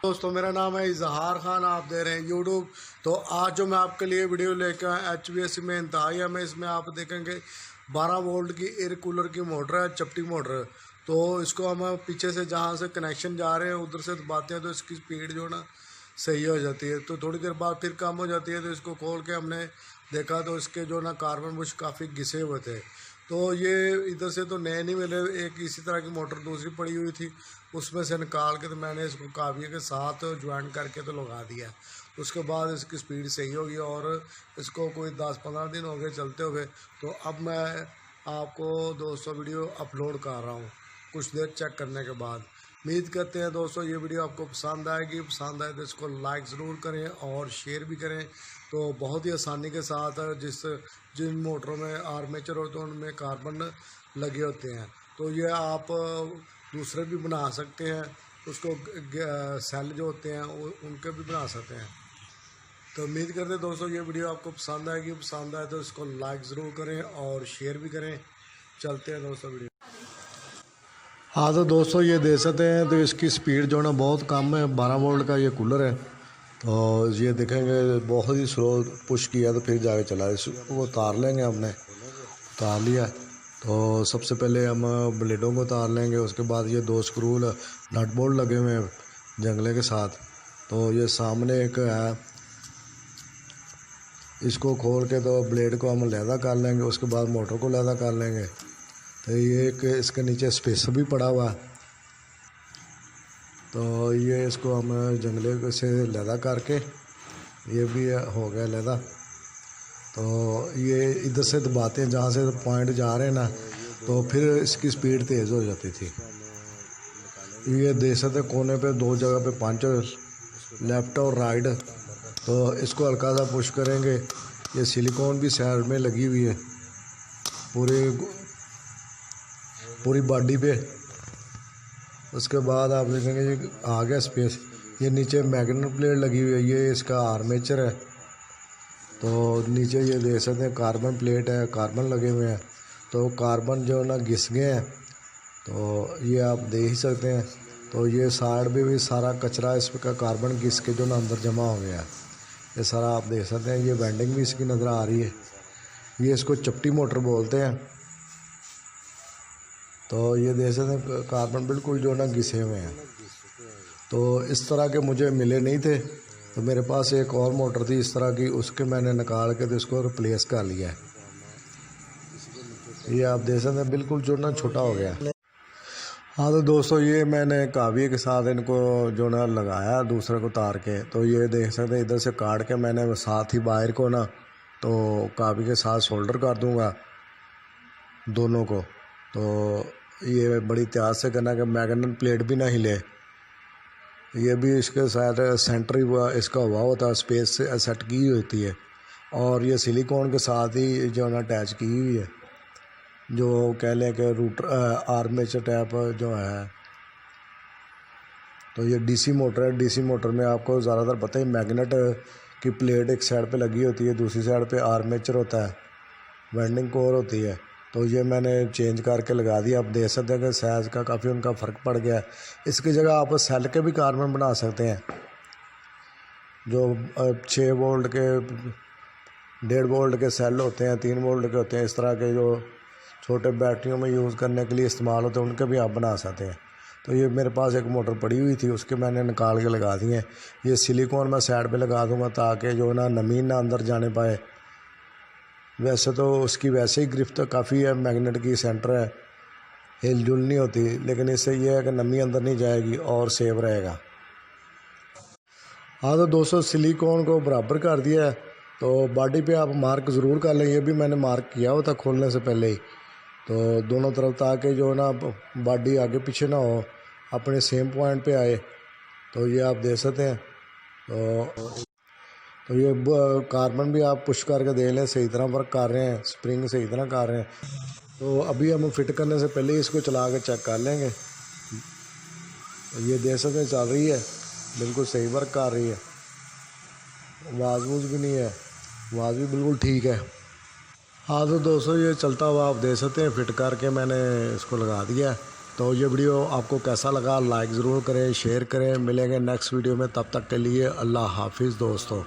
दोस्तों मेरा नाम है इजहार खान, आप दे रहे हैं यूट्यूब। तो आज जो मैं आपके लिए वीडियो लेकर आया HVAC में इंतहाई में, इसमें आप देखेंगे 12 वोल्ट की एयर कूलर की मोटर है, चपटी मोटर। तो इसको हम पीछे से जहाँ से कनेक्शन जा रहे हैं उधर से दबाते हैं तो इसकी स्पीड जो ना सही हो जाती है। तो थोड़ी देर बाद फिर कम हो जाती है। तो इसको खोल के हमने देखा तो इसके जो ना कार्बन बुश काफ़ी घिसे हुए थे। तो ये इधर से तो नए नहीं मिले, एक इसी तरह की मोटर दूसरी पड़ी हुई थी, उसमें से निकाल के तो मैंने इसको काविये के साथ ज्वाइन करके तो लगा दिया। उसके बाद इसकी स्पीड सही होगी और इसको कोई 10-15 दिन हो गए चलते हुए। तो अब मैं आपको दोस्तों वीडियो अपलोड कर रहा हूँ कुछ देर चेक करने के बाद। उम्मीद करते हैं दोस्तों ये वीडियो आपको पसंद आएगी। पसंद आए तो इसको लाइक ज़रूर करें और शेयर भी करें। तो बहुत ही आसानी के साथ जिन मोटरों में आर्मेचर होते हैं उनमें कार्बन लगे होते हैं, तो ये आप दूसरे भी बना सकते हैं। उसको सेल जो होते हैं उनके भी बना सकते हैं। तो उम्मीद करते हैं दोस्तों ये वीडियो आपको पसंद आएगी। पसंद आए तो इसको लाइक ज़रूर करें और शेयर भी करें। चलते हैं दोस्तों वीडियो। हाँ तो दोस्तों ये देख सकते हैं, तो इसकी स्पीड जो है ना बहुत कम है। 12 वोल्ट का ये कूलर है। तो ये देखेंगे बहुत ही स्लो पुश किया तो फिर जाके चला। इसको उतार लेंगे, हमने उतार लिया। तो सबसे पहले हम ब्लेडों को उतार लेंगे। उसके बाद ये 2 स्क्रू नट बोल्ट लगे हुए हैं जंगले के साथ। तो ये सामने एक है, इसको खोल के तो ब्लेड को हम अलहदा कर लेंगे। उसके बाद मोटर को अलहदा कर लेंगे। तो ये एक इसके नीचे स्पेसर भी पड़ा हुआ है। तो ये इसको हम जंगले से अलहदा करके ये भी हो गया अलहदा। तो ये इधर से दबाते हैं जहाँ से पॉइंट जा रहे हैं ना, तो फिर इसकी स्पीड तेज़ हो जाती थी। ये देख सकते कोने पे 2 जगह पे पंच, लेफ़्ट और राइट। तो इसको हल्का सा पुश करेंगे। ये सिलिकॉन भी साइड में लगी हुई है पूरी बॉडी पे। उसके बाद आप देखेंगे ये आ गया स्पेस। ये नीचे मैग्नेट प्लेट लगी हुई है, ये इसका आर्मेचर है। तो नीचे ये देख सकते हैं कार्बन प्लेट है, कार्बन लगे हुए हैं। तो कार्बन जो ना घिस गए हैं, तो ये आप देख ही सकते हैं। तो ये साइड में भी सारा कचरा इसका कार्बन घिस के जो ना अंदर जमा हो गया है, ये सारा आप देख सकते हैं। ये वेंडिंग भी इसकी नज़र आ रही है। ये इसको चपटी मोटर बोलते हैं। तो ये देख सकते हैं कार्बन बिल्कुल जो ना घिसे हुए हैं। तो इस तरह के मुझे मिले नहीं थे, तो मेरे पास एक और मोटर थी इस तरह की, उसके मैंने निकाल के तो इसको रिप्लेस कर लिया है। ये आप देख सकते हैं बिल्कुल जो ना छोटा हो गया। हाँ तो दोस्तों ये मैंने काविये के साथ इनको जो ना लगाया दूसरे को तार के। तो ये देख सकते हैं इधर से काट के मैंने साथ ही वायर को ना तो काविये के साथ सोल्डर कर दूंगा दोनों को। तो ये बड़ी त्याग से करना कि मैग्नेट प्लेट भी ना हिले। ये भी इसके साथ सेंटर हुआ इसका हुआ होता है, स्पेस से सेट की होती है। और ये सिलिकॉन के साथ ही जो ना अटैच की हुई है, जो कह लें कि रूटर आर्मेचर टाइप जो है। तो ये डीसी मोटर है। डीसी मोटर में आपको ज़्यादातर पता ही मैग्नेट की प्लेट एक साइड पे लगी होती है, दूसरी साइड पे आर्मेचर होता है, वाइंडिंग कोर होती है। तो ये मैंने चेंज करके लगा दिया। आप देख सकते हैं कि साइज़ का काफ़ी उनका फ़र्क पड़ गया है। इसकी जगह आप सेल के भी कार्बन बना सकते हैं, जो 6 वोल्ट के 1.5 वोल्ट के सेल होते हैं, 3 वोल्ट के होते हैं। इस तरह के जो छोटे बैटरियों में यूज़ करने के लिए इस्तेमाल होते हैं, उनके भी आप बना सकते हैं। तो ये मेरे पास एक मोटर पड़ी हुई थी, उसके मैंने निकाल के लगा दी है। ये सिलिकॉन मैं साइड पे लगा दूंगा ताकि जो ना नमी ना अंदर जाने पाए। वैसे तो उसकी वैसे ही गिरफ्त काफ़ी है, मैग्नेट की सेंटर है, हिल जुल नहीं होती, लेकिन इससे ये है कि नमी अंदर नहीं जाएगी और सेव रहेगा। हाँ तो दोस्तों सिलिकॉन को बराबर कर दिया है। तो बॉडी पे आप मार्क ज़रूर कर लें। ये भी मैंने मार्क किया हुआ था खोलने से पहले ही। तो दोनों तरफ ताकि जो ना बॉडी आगे पीछे ना हो, अपने सेम पॉइंट पे आए। तो ये आप देख सकते हैं। तो ये कार्बन भी आप पुश करके देख लें, सही तरह वर्क कर रहे हैं, स्प्रिंग सही तरह कर रहे हैं। तो अभी हम फिट करने से पहले इसको चला के चेक कर लेंगे। ये देख सकते हैं चल रही है, बिल्कुल सही वर्क कर रही है, आवाज़ वूज भी नहीं है, आवाज़ भी बिल्कुल ठीक है। हाँ तो दोस्तों ये चलता हुआ आप देख सकते हैं, फिट करके मैंने इसको लगा दिया है। तो ये वीडियो आपको कैसा लगा लाइक ज़रूर करें, शेयर करें। मिलेंगे नेक्स्ट वीडियो में, तब तक के लिए अल्लाह हाफिज़ दोस्तों।